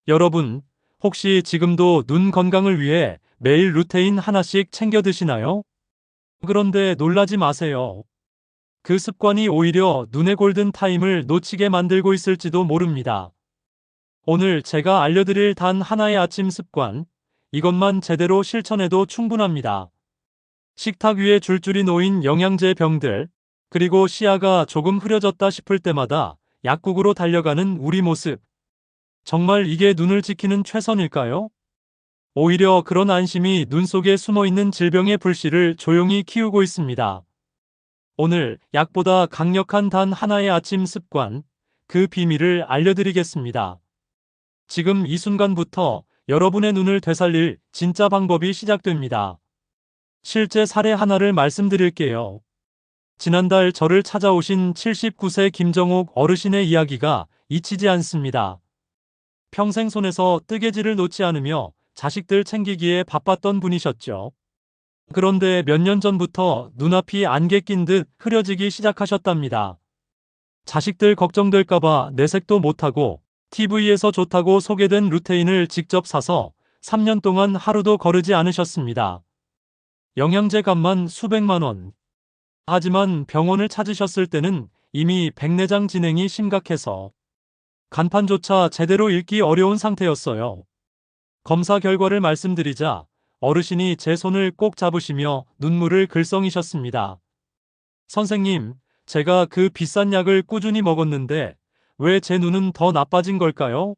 여러분, 혹시 지금도 눈 건강을 위해 매일 루테인 하나씩 챙겨 드시나요? 그런데 놀라지 마세요. 그 습관이 오히려 눈의 골든 타임을 놓치게 만들고 있을지도 모릅니다. 오늘 제가 알려드릴 단 하나의 아침 습관, 이것만 제대로 실천해도 충분합니다. 식탁 위에 줄줄이 놓인 영양제 병들, 그리고 시야가 조금 흐려졌다 싶을 때마다 약국으로 달려가는 우리 모습. 정말 이게 눈을 지키는 최선일까요? 오히려 그런 안심이 눈 속에 숨어 있는 질병의 불씨를 조용히 키우고 있습니다. 오늘 약보다 강력한 단 하나의 아침 습관, 그 비밀을 알려드리겠습니다. 지금 이 순간부터 여러분의 눈을 되살릴 진짜 방법이 시작됩니다. 실제 사례 하나를 말씀드릴게요. 지난달 저를 찾아오신 79세 김정옥 어르신의 이야기가 잊히지 않습니다. 평생 손에서 뜨개질을 놓지 않으며 자식들 챙기기에 바빴던 분이셨죠. 그런데 몇 년 전부터 눈앞이 안개 낀 듯 흐려지기 시작하셨답니다. 자식들 걱정될까봐 내색도 못하고 TV에서 좋다고 소개된 루테인을 직접 사서 3년 동안 하루도 거르지 않으셨습니다. 영양제 값만 수백만 원. 하지만 병원을 찾으셨을 때는 이미 백내장 진행이 심각해서 간판조차 제대로 읽기 어려운 상태였어요. 검사 결과를 말씀드리자 어르신이 제 손을 꼭 잡으시며 눈물을 글썽이셨습니다. 선생님, 제가 그 비싼 약을 꾸준히 먹었는데 왜 제 눈은 더 나빠진 걸까요?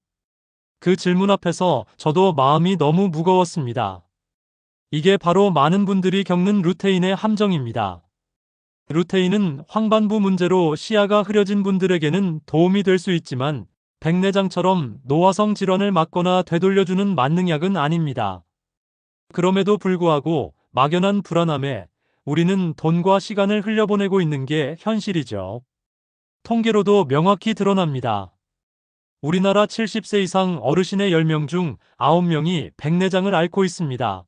그 질문 앞에서 저도 마음이 너무 무거웠습니다. 이게 바로 많은 분들이 겪는 루테인의 함정입니다. 루테인은 황반부 문제로 시야가 흐려진 분들에게는 도움이 될 수 있지만 백내장처럼 노화성 질환을 막거나 되돌려주는 만능약은 아닙니다. 그럼에도 불구하고 막연한 불안함에 우리는 돈과 시간을 흘려보내고 있는 게 현실이죠. 통계로도 명확히 드러납니다. 우리나라 70세 이상 어르신의 10명 중 9명이 백내장을 앓고 있습니다.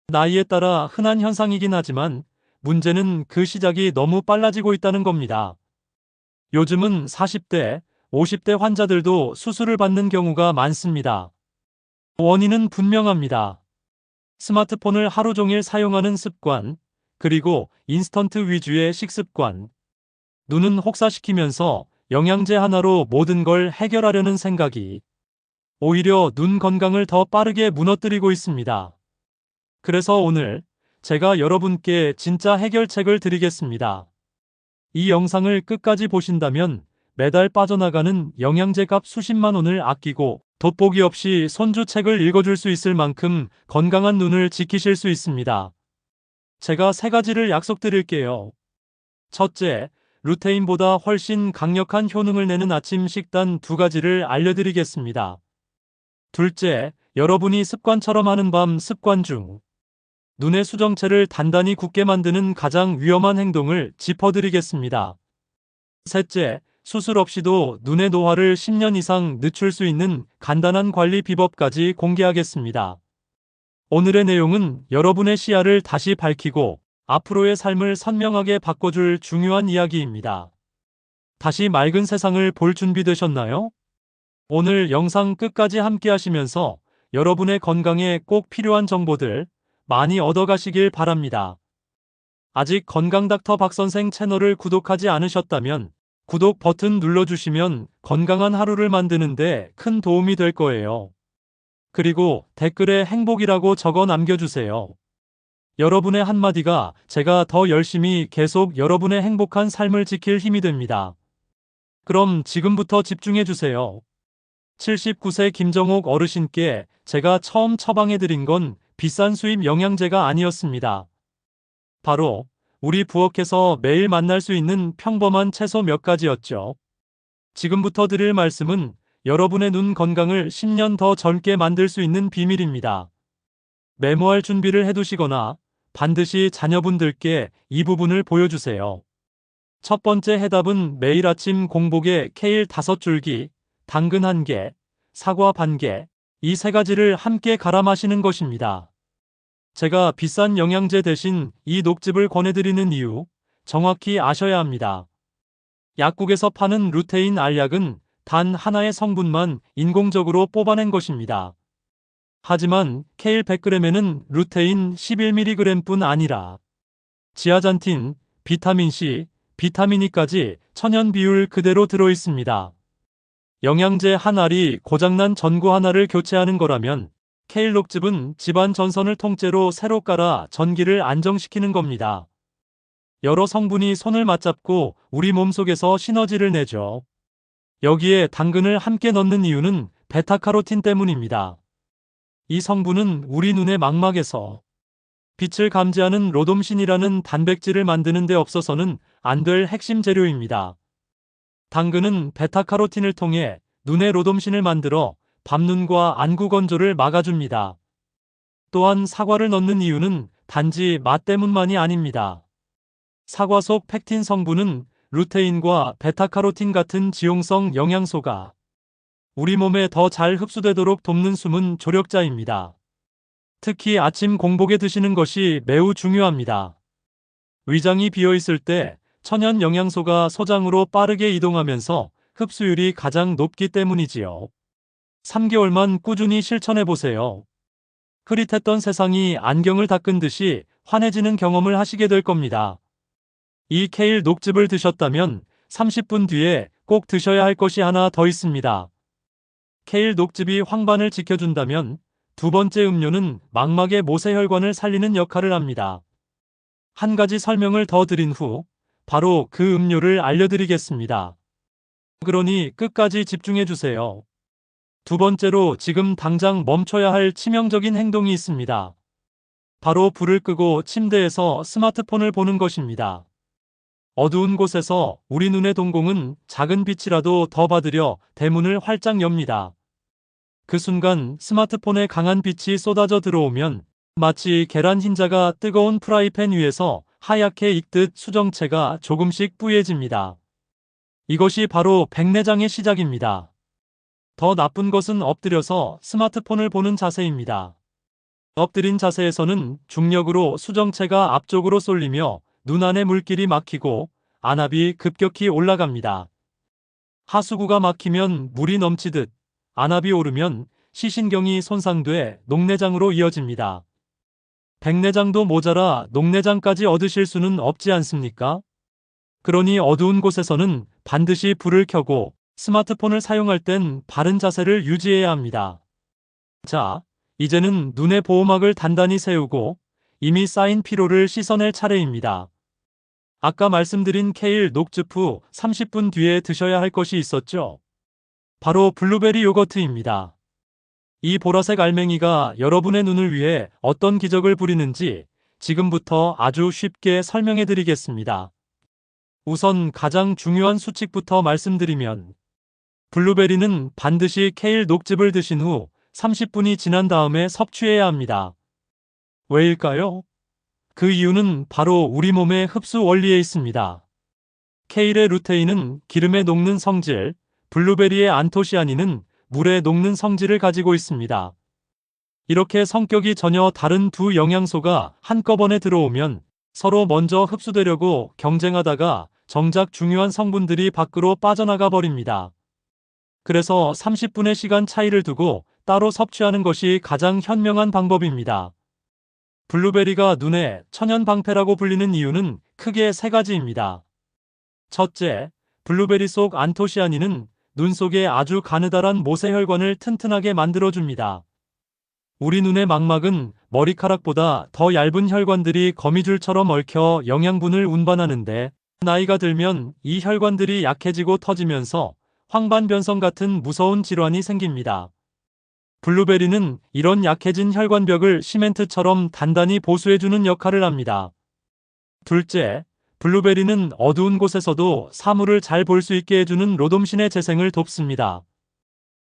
나이에 따라 흔한 현상이긴 하지만 문제는 그 시작이 너무 빨라지고 있다는 겁니다. 요즘은 40대, 50대 환자들도 수술을 받는 경우가 많습니다. 원인은 분명합니다. 스마트폰을 하루 종일 사용하는 습관, 그리고 인스턴트 위주의 식습관. 눈은 혹사시키면서 영양제 하나로 모든 걸 해결하려는 생각이 오히려 눈 건강을 더 빠르게 무너뜨리고 있습니다. 그래서 오늘 제가 여러분께 진짜 해결책을 드리겠습니다. 이 영상을 끝까지 보신다면 매달 빠져나가는 영양제 값 수십만 원을 아끼고 돋보기 없이 손주책을 읽어줄 수 있을 만큼 건강한 눈을 지키실 수 있습니다. 제가 3가지를 약속드릴게요. 첫째, 루테인보다 훨씬 강력한 효능을 내는 아침 식단 2가지를 알려드리겠습니다. 둘째, 여러분이 습관처럼 하는 밤 습관 중 눈의 수정체를 단단히 굳게 만드는 가장 위험한 행동을 짚어드리겠습니다. 셋째, 수술 없이도 눈의 노화를 10년 이상 늦출 수 있는 간단한 관리 비법까지 공개하겠습니다. 오늘의 내용은 여러분의 시야를 다시 밝히고 앞으로의 삶을 선명하게 바꿔줄 중요한 이야기입니다. 다시 맑은 세상을 볼 준비 되셨나요? 오늘 영상 끝까지 함께 하시면서 여러분의 건강에 꼭 필요한 정보들 많이 얻어가시길 바랍니다. 아직 건강닥터 박선생 채널을 구독하지 않으셨다면 구독 버튼 눌러주시면 건강한 하루를 만드는데 큰 도움이 될 거예요. 그리고 댓글에 행복이라고 적어 남겨주세요. 여러분의 한마디가 제가 더 열심히 계속 여러분의 행복한 삶을 지킬 힘이 됩니다. 그럼 지금부터 집중해주세요. 79세 김정옥 어르신께 제가 처음 처방해드린 건 비싼 수입 영양제가 아니었습니다. 바로 우리 부엌에서 매일 만날 수 있는 평범한 채소 몇 가지였죠. 지금부터 드릴 말씀은 여러분의 눈 건강을 10년 더 젊게 만들 수 있는 비밀입니다. 메모할 준비를 해두시거나 반드시 자녀분들께 이 부분을 보여주세요. 첫 번째 해답은 매일 아침 공복에 케일 5줄기, 당근 1개, 사과 반 개, 이 3가지를 함께 갈아 마시는 것입니다. 제가 비싼 영양제 대신 이 녹즙을 권해드리는 이유, 정확히 아셔야 합니다. 약국에서 파는 루테인 알약은 단 하나의 성분만 인공적으로 뽑아낸 것입니다. 하지만 케일 100g에는 루테인 11mg뿐 아니라 지아잔틴, 비타민C, 비타민 E까지 천연 비율 그대로 들어있습니다. 영양제 한 알이 고장난 전구 하나를 교체하는 거라면 케일 녹즙은 집안 전선을 통째로 새로 깔아 전기를 안정시키는 겁니다. 여러 성분이 손을 맞잡고 우리 몸속에서 시너지를 내죠. 여기에 당근을 함께 넣는 이유는 베타카로틴 때문입니다. 이 성분은 우리 눈의 망막에서 빛을 감지하는 로돔신이라는 단백질을 만드는 데 없어서는 안 될 핵심 재료입니다. 당근은 베타카로틴을 통해 눈의 로돔신을 만들어 밤눈과 안구 건조를 막아줍니다. 또한 사과를 넣는 이유는 단지 맛 때문만이 아닙니다. 사과 속 펙틴 성분은 루테인과 베타카로틴 같은 지용성 영양소가 우리 몸에 더 잘 흡수되도록 돕는 숨은 조력자입니다. 특히 아침 공복에 드시는 것이 매우 중요합니다. 위장이 비어있을 때 천연 영양소가 소장으로 빠르게 이동하면서 흡수율이 가장 높기 때문이지요. 3개월만 꾸준히 실천해보세요. 흐릿했던 세상이 안경을 닦은 듯이 환해지는 경험을 하시게 될 겁니다. 이 케일 녹즙을 드셨다면 30분 뒤에 꼭 드셔야 할 것이 하나 더 있습니다. 케일 녹즙이 황반을 지켜준다면 두 번째 음료는 망막의 모세혈관을 살리는 역할을 합니다. 한 가지 설명을 더 드린 후 바로 그 음료를 알려드리겠습니다. 그러니 끝까지 집중해주세요. 두 번째로 지금 당장 멈춰야 할 치명적인 행동이 있습니다. 바로 불을 끄고 침대에서 스마트폰을 보는 것입니다. 어두운 곳에서 우리 눈의 동공은 작은 빛이라도 더 받으려 대문을 활짝 엽니다. 그 순간 스마트폰에 강한 빛이 쏟아져 들어오면 마치 계란 흰자가 뜨거운 프라이팬 위에서 하얗게 익듯 수정체가 조금씩 뿌얘집니다. 이것이 바로 백내장의 시작입니다. 더 나쁜 것은 엎드려서 스마트폰을 보는 자세입니다. 엎드린 자세에서는 중력으로 수정체가 앞쪽으로 쏠리며 눈 안에 물길이 막히고 안압이 급격히 올라갑니다. 하수구가 막히면 물이 넘치듯 안압이 오르면 시신경이 손상돼 녹내장으로 이어집니다. 백내장도 모자라 녹내장까지 얻으실 수는 없지 않습니까? 그러니 어두운 곳에서는 반드시 불을 켜고 스마트폰을 사용할 땐 바른 자세를 유지해야 합니다. 자, 이제는 눈의 보호막을 단단히 세우고 이미 쌓인 피로를 씻어낼 차례입니다. 아까 말씀드린 케일 녹즙 후 30분 뒤에 드셔야 할 것이 있었죠? 바로 블루베리 요거트입니다. 이 보라색 알맹이가 여러분의 눈을 위해 어떤 기적을 부리는지 지금부터 아주 쉽게 설명해 드리겠습니다. 우선 가장 중요한 수칙부터 말씀드리면 블루베리는 반드시 케일 녹즙을 드신 후 30분이 지난 다음에 섭취해야 합니다. 왜일까요? 그 이유는 바로 우리 몸의 흡수 원리에 있습니다. 케일의 루테인은 기름에 녹는 성질, 블루베리의 안토시아닌은 물에 녹는 성질을 가지고 있습니다. 이렇게 성격이 전혀 다른 두 영양소가 한꺼번에 들어오면 서로 먼저 흡수되려고 경쟁하다가 정작 중요한 성분들이 밖으로 빠져나가 버립니다. 그래서 30분의 시간 차이를 두고 따로 섭취하는 것이 가장 현명한 방법입니다. 블루베리가 눈의 천연 방패라고 불리는 이유는 크게 세 가지입니다. 첫째, 블루베리 속 안토시아닌은 눈 속에 아주 가느다란 모세혈관을 튼튼하게 만들어줍니다. 우리 눈의 망막은 머리카락보다 더 얇은 혈관들이 거미줄처럼 얽혀 영양분을 운반하는데 나이가 들면 이 혈관들이 약해지고 터지면서 황반변성 같은 무서운 질환이 생깁니다. 블루베리는 이런 약해진 혈관벽을 시멘트처럼 단단히 보수해주는 역할을 합니다. 둘째, 블루베리는 어두운 곳에서도 사물을 잘 볼 수 있게 해주는 로돔신의 재생을 돕습니다.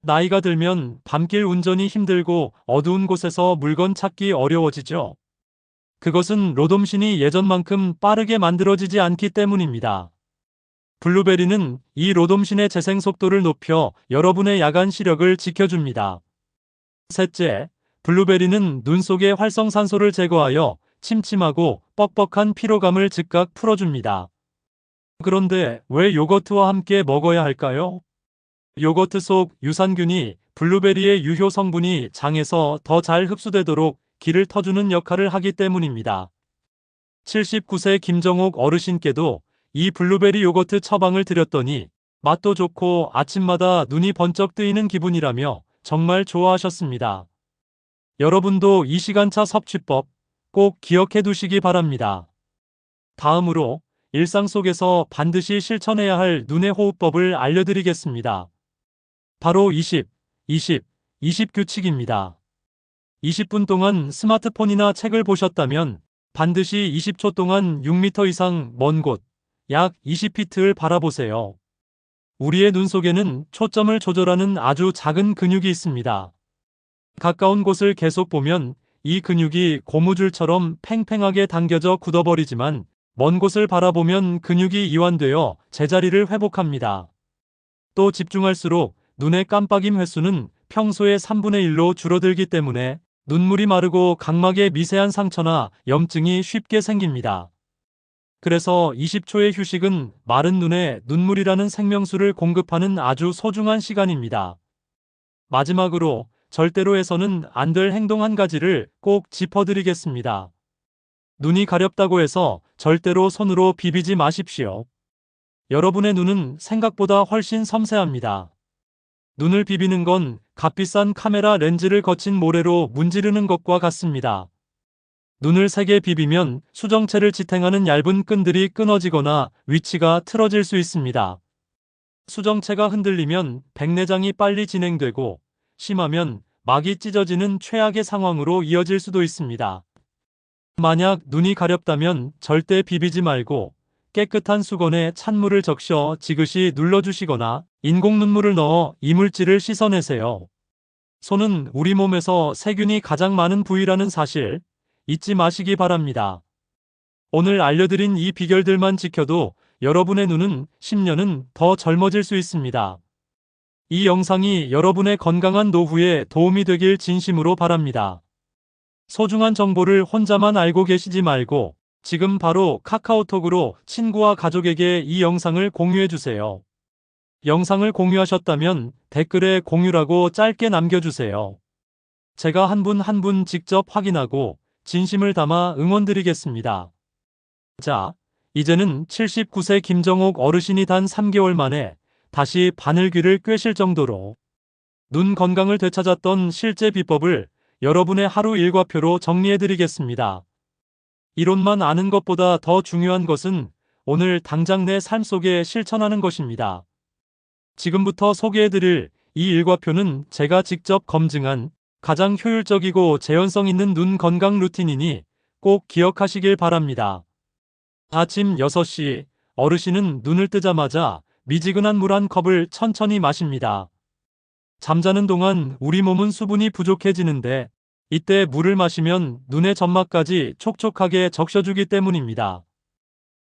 나이가 들면 밤길 운전이 힘들고 어두운 곳에서 물건 찾기 어려워지죠. 그것은 로돔신이 예전만큼 빠르게 만들어지지 않기 때문입니다. 블루베리는 이 로돔신의 재생 속도를 높여 여러분의 야간 시력을 지켜줍니다. 셋째, 블루베리는 눈 속의 활성산소를 제거하여 침침하고 뻑뻑한 피로감을 즉각 풀어줍니다. 그런데 왜 요거트와 함께 먹어야 할까요? 요거트 속 유산균이 블루베리의 유효 성분이 장에서 더 잘 흡수되도록 기를 터주는 역할을 하기 때문입니다. 79세 김정옥 어르신께도 이 블루베리 요거트 처방을 드렸더니 맛도 좋고 아침마다 눈이 번쩍 뜨이는 기분이라며 정말 좋아하셨습니다. 여러분도 이 시간차 섭취법 꼭 기억해 두시기 바랍니다. 다음으로 일상 속에서 반드시 실천해야 할 눈의 호흡법을 알려드리겠습니다. 바로 20, 20, 20 규칙입니다. 20분 동안 스마트폰이나 책을 보셨다면 반드시 20초 동안 6m 이상 먼 곳, 약 20피트를 바라보세요. 우리의 눈 속에는 초점을 조절하는 아주 작은 근육이 있습니다. 가까운 곳을 계속 보면 이 근육이 고무줄처럼 팽팽하게 당겨져 굳어버리지만 먼 곳을 바라보면 근육이 이완되어 제자리를 회복합니다. 또 집중할수록 눈의 깜빡임 횟수는 평소의 3분의 1로 줄어들기 때문에 눈물이 마르고 각막에 미세한 상처나 염증이 쉽게 생깁니다. 그래서 20초의 휴식은 마른 눈에 눈물이라는 생명수를 공급하는 아주 소중한 시간입니다. 마지막으로 절대로 해서는 안 될 행동 한 가지를 꼭 짚어드리겠습니다. 눈이 가렵다고 해서 절대로 손으로 비비지 마십시오. 여러분의 눈은 생각보다 훨씬 섬세합니다. 눈을 비비는 건 값비싼 카메라 렌즈를 거친 모래로 문지르는 것과 같습니다. 눈을 세게 비비면 수정체를 지탱하는 얇은 끈들이 끊어지거나 위치가 틀어질 수 있습니다. 수정체가 흔들리면 백내장이 빨리 진행되고 심하면 막이 찢어지는 최악의 상황으로 이어질 수도 있습니다. 만약 눈이 가렵다면 절대 비비지 말고 깨끗한 수건에 찬물을 적셔 지그시 눌러주시거나 인공 눈물을 넣어 이물질을 씻어내세요. 손은 우리 몸에서 세균이 가장 많은 부위라는 사실 잊지 마시기 바랍니다. 오늘 알려드린 이 비결들만 지켜도 여러분의 눈은 10년은 더 젊어질 수 있습니다. 이 영상이 여러분의 건강한 노후에 도움이 되길 진심으로 바랍니다. 소중한 정보를 혼자만 알고 계시지 말고 지금 바로 카카오톡으로 친구와 가족에게 이 영상을 공유해주세요. 영상을 공유하셨다면 댓글에 공유라고 짧게 남겨주세요. 제가 한 분 한 분 직접 확인하고 진심을 담아 응원드리겠습니다. 자, 이제는 79세 김정옥 어르신이 단 3개월 만에 다시 바늘귀를 꿰실 정도로 눈 건강을 되찾았던 실제 비법을 여러분의 하루 일과표로 정리해드리겠습니다. 이론만 아는 것보다 더 중요한 것은 오늘 당장 내 삶 속에 실천하는 것입니다. 지금부터 소개해드릴 이 일과표는 제가 직접 검증한 가장 효율적이고 재현성 있는 눈 건강 루틴이니 꼭 기억하시길 바랍니다. 아침 6시 어르신은 눈을 뜨자마자 미지근한 물 한 컵을 천천히 마십니다. 잠자는 동안 우리 몸은 수분이 부족해지는데 이때 물을 마시면 눈의 점막까지 촉촉하게 적셔주기 때문입니다.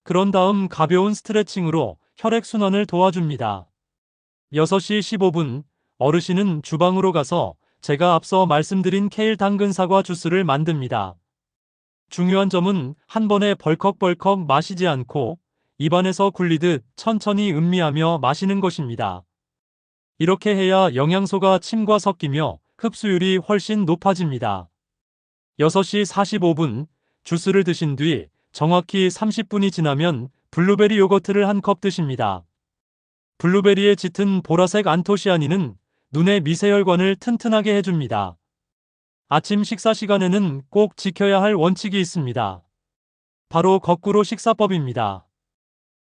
그런 다음 가벼운 스트레칭으로 혈액순환을 도와줍니다. 6시 15분 어르신은 주방으로 가서 제가 앞서 말씀드린 케일 당근 사과 주스를 만듭니다. 중요한 점은 한 번에 벌컥벌컥 마시지 않고 입안에서 굴리듯 천천히 음미하며 마시는 것입니다. 이렇게 해야 영양소가 침과 섞이며 흡수율이 훨씬 높아집니다. 6시 45분 주스를 드신 뒤 정확히 30분이 지나면 블루베리 요거트를 한 컵 드십니다. 블루베리의 짙은 보라색 안토시아닌은 눈의 미세혈관을 튼튼하게 해줍니다. 아침 식사 시간에는 꼭 지켜야 할 원칙이 있습니다. 바로 거꾸로 식사법입니다.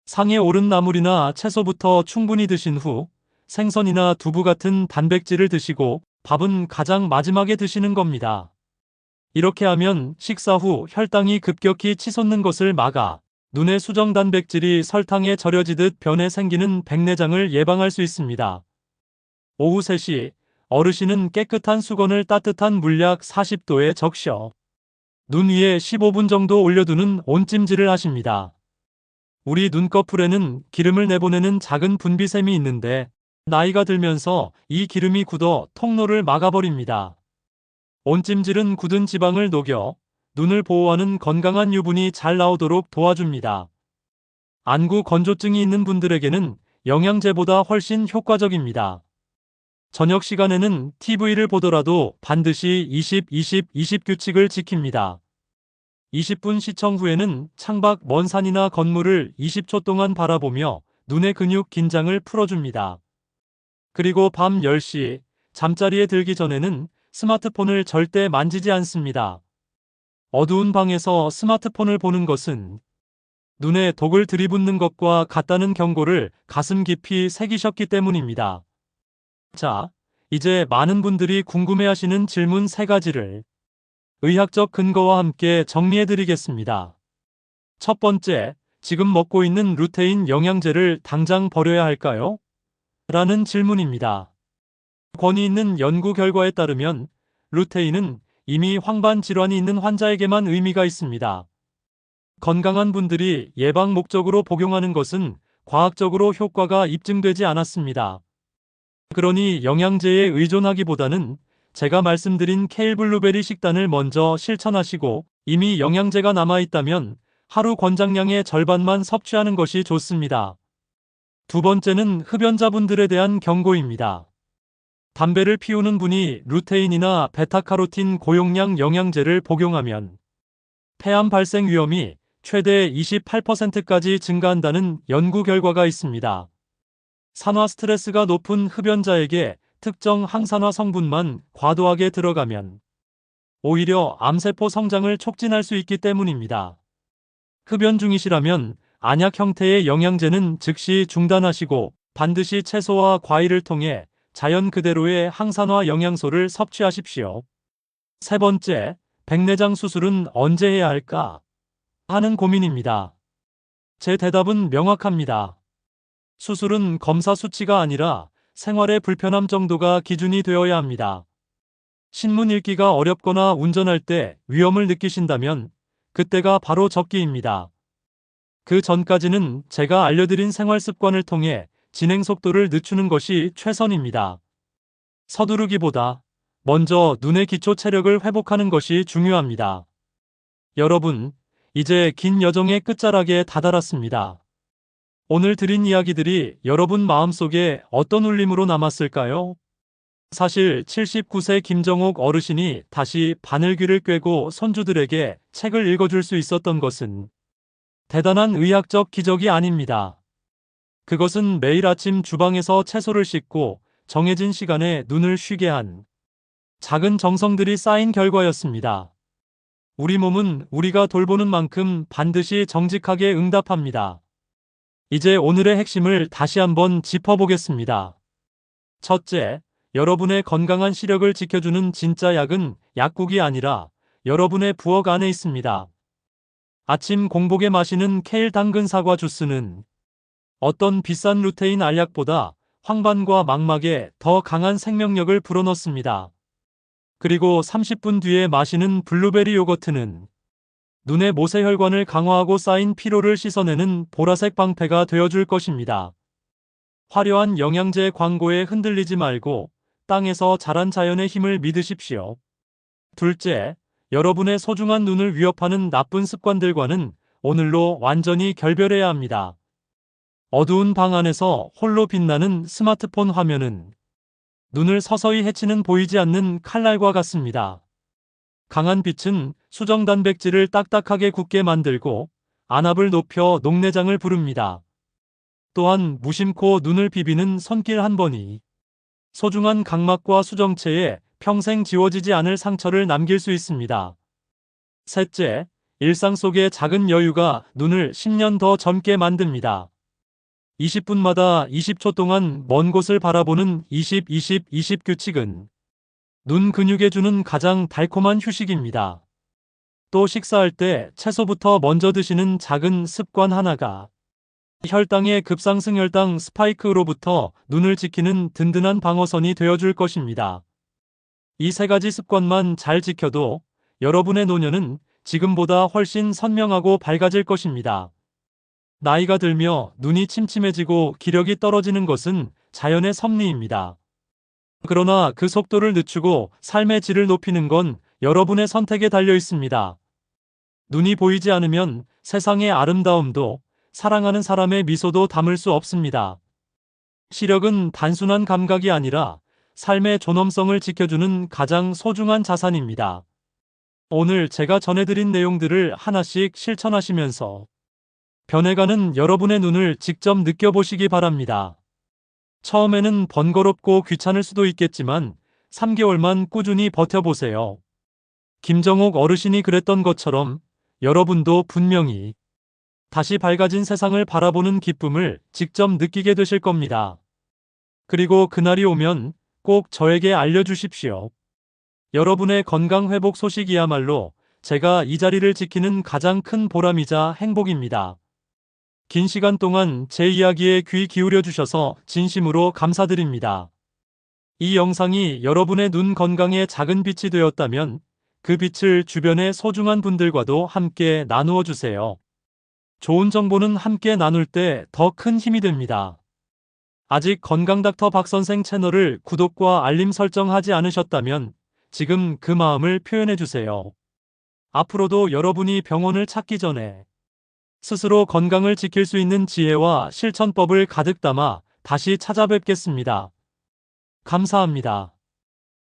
상에 오른 나물이나 채소부터 충분히 드신 후 생선이나 두부 같은 단백질을 드시고 밥은 가장 마지막에 드시는 겁니다. 이렇게 하면 식사 후 혈당이 급격히 치솟는 것을 막아 눈의 수정 단백질이 설탕에 절여지듯 변해 생기는 백내장을 예방할 수 있습니다. 오후 3시 어르신은 깨끗한 수건을 따뜻한 물 약 40도에 적셔 눈 위에 15분 정도 올려두는 온찜질을 하십니다. 우리 눈꺼풀에는 기름을 내보내는 작은 분비샘이 있는데 나이가 들면서 이 기름이 굳어 통로를 막아버립니다. 온찜질은 굳은 지방을 녹여 눈을 보호하는 건강한 유분이 잘 나오도록 도와줍니다. 안구 건조증이 있는 분들에게는 영양제보다 훨씬 효과적입니다. 저녁 시간에는 TV를 보더라도 반드시 20-20-20 규칙을 지킵니다. 20분 시청 후에는 창밖 먼 산이나 건물을 20초 동안 바라보며 눈의 근육 긴장을 풀어줍니다. 그리고 밤 10시 잠자리에 들기 전에는 스마트폰을 절대 만지지 않습니다. 어두운 방에서 스마트폰을 보는 것은 눈에 독을 들이붓는 것과 같다는 경고를 가슴 깊이 새기셨기 때문입니다. 자, 이제 많은 분들이 궁금해하시는 질문 3가지를 의학적 근거와 함께 정리해드리겠습니다. 첫 번째, 지금 먹고 있는 루테인 영양제를 당장 버려야 할까요? 라는 질문입니다. 권위 있는 연구 결과에 따르면 루테인은 이미 황반 질환이 있는 환자에게만 의미가 있습니다. 건강한 분들이 예방 목적으로 복용하는 것은 과학적으로 효과가 입증되지 않았습니다. 그러니 영양제에 의존하기보다는 제가 말씀드린 케일 블루베리 식단을 먼저 실천하시고 이미 영양제가 남아있다면 하루 권장량의 절반만 섭취하는 것이 좋습니다. 두 번째는 흡연자분들에 대한 경고입니다. 담배를 피우는 분이 루테인이나 베타카로틴 고용량 영양제를 복용하면 폐암 발생 위험이 최대 28%까지 증가한다는 연구 결과가 있습니다. 산화 스트레스가 높은 흡연자에게 특정 항산화 성분만 과도하게 들어가면 오히려 암세포 성장을 촉진할 수 있기 때문입니다. 흡연 중이시라면 안약 형태의 영양제는 즉시 중단하시고 반드시 채소와 과일을 통해 자연 그대로의 항산화 영양소를 섭취하십시오. 세 번째, 백내장 수술은 언제 해야 할까? 하는 고민입니다. 제 대답은 명확합니다. 수술은 검사 수치가 아니라 생활의 불편함 정도가 기준이 되어야 합니다. 신문 읽기가 어렵거나 운전할 때 위험을 느끼신다면 그때가 바로 적기입니다. 그 전까지는 제가 알려드린 생활 습관을 통해 진행 속도를 늦추는 것이 최선입니다. 서두르기보다 먼저 눈의 기초 체력을 회복하는 것이 중요합니다. 여러분, 이제 긴 여정의 끝자락에 다다랐습니다. 오늘 드린 이야기들이 여러분 마음속에 어떤 울림으로 남았을까요? 사실 79세 김정옥 어르신이 다시 바늘귀를 꿰고 손주들에게 책을 읽어줄 수 있었던 것은 대단한 의학적 기적이 아닙니다. 그것은 매일 아침 주방에서 채소를 씻고 정해진 시간에 눈을 쉬게 한 작은 정성들이 쌓인 결과였습니다. 우리 몸은 우리가 돌보는 만큼 반드시 정직하게 응답합니다. 이제 오늘의 핵심을 다시 한번 짚어보겠습니다. 첫째, 여러분의 건강한 시력을 지켜주는 진짜 약은 약국이 아니라 여러분의 부엌 안에 있습니다. 아침 공복에 마시는 케일 당근 사과 주스는 어떤 비싼 루테인 알약보다 황반과 망막에 더 강한 생명력을 불어넣습니다. 그리고 30분 뒤에 마시는 블루베리 요거트는 눈의 모세혈관을 강화하고 쌓인 피로를 씻어내는 보라색 방패가 되어줄 것입니다. 화려한 영양제 광고에 흔들리지 말고 땅에서 자란 자연의 힘을 믿으십시오. 둘째, 여러분의 소중한 눈을 위협하는 나쁜 습관들과는 오늘로 완전히 결별해야 합니다. 어두운 방 안에서 홀로 빛나는 스마트폰 화면은 눈을 서서히 해치는 보이지 않는 칼날과 같습니다. 강한 빛은 수정 단백질을 딱딱하게 굳게 만들고 안압을 높여 녹내장을 부릅니다. 또한 무심코 눈을 비비는 손길 한 번이 소중한 각막과 수정체에 평생 지워지지 않을 상처를 남길 수 있습니다. 셋째, 일상 속의 작은 여유가 눈을 10년 더 젊게 만듭니다. 20분마다 20초 동안 먼 곳을 바라보는 20-20-20 규칙은 눈 근육에 주는 가장 달콤한 휴식입니다. 또 식사할 때 채소부터 먼저 드시는 작은 습관 하나가 혈당의 급상승 혈당 스파이크로부터 눈을 지키는 든든한 방어선이 되어줄 것입니다. 이 3가지 습관만 잘 지켜도 여러분의 노년은 지금보다 훨씬 선명하고 밝아질 것입니다. 나이가 들며 눈이 침침해지고 기력이 떨어지는 것은 자연의 섭리입니다. 그러나 그 속도를 늦추고 삶의 질을 높이는 건 여러분의 선택에 달려 있습니다. 눈이 보이지 않으면 세상의 아름다움도 사랑하는 사람의 미소도 담을 수 없습니다. 시력은 단순한 감각이 아니라 삶의 존엄성을 지켜주는 가장 소중한 자산입니다. 오늘 제가 전해드린 내용들을 하나씩 실천하시면서 변해가는 여러분의 눈을 직접 느껴보시기 바랍니다. 처음에는 번거롭고 귀찮을 수도 있겠지만 3개월만 꾸준히 버텨보세요. 김정옥 어르신이 그랬던 것처럼 여러분도 분명히 다시 밝아진 세상을 바라보는 기쁨을 직접 느끼게 되실 겁니다. 그리고 그날이 오면 꼭 저에게 알려주십시오. 여러분의 건강 회복 소식이야말로 제가 이 자리를 지키는 가장 큰 보람이자 행복입니다. 긴 시간 동안 제 이야기에 귀 기울여 주셔서 진심으로 감사드립니다. 이 영상이 여러분의 눈 건강에 작은 빛이 되었다면 그 빛을 주변의 소중한 분들과도 함께 나누어 주세요. 좋은 정보는 함께 나눌 때 더 큰 힘이 됩니다. 아직 건강닥터 박선생 채널을 구독과 알림 설정하지 않으셨다면 지금 그 마음을 표현해 주세요. 앞으로도 여러분이 병원을 찾기 전에 스스로 건강을 지킬 수 있는 지혜와 실천법을 가득 담아 다시 찾아뵙겠습니다. 감사합니다.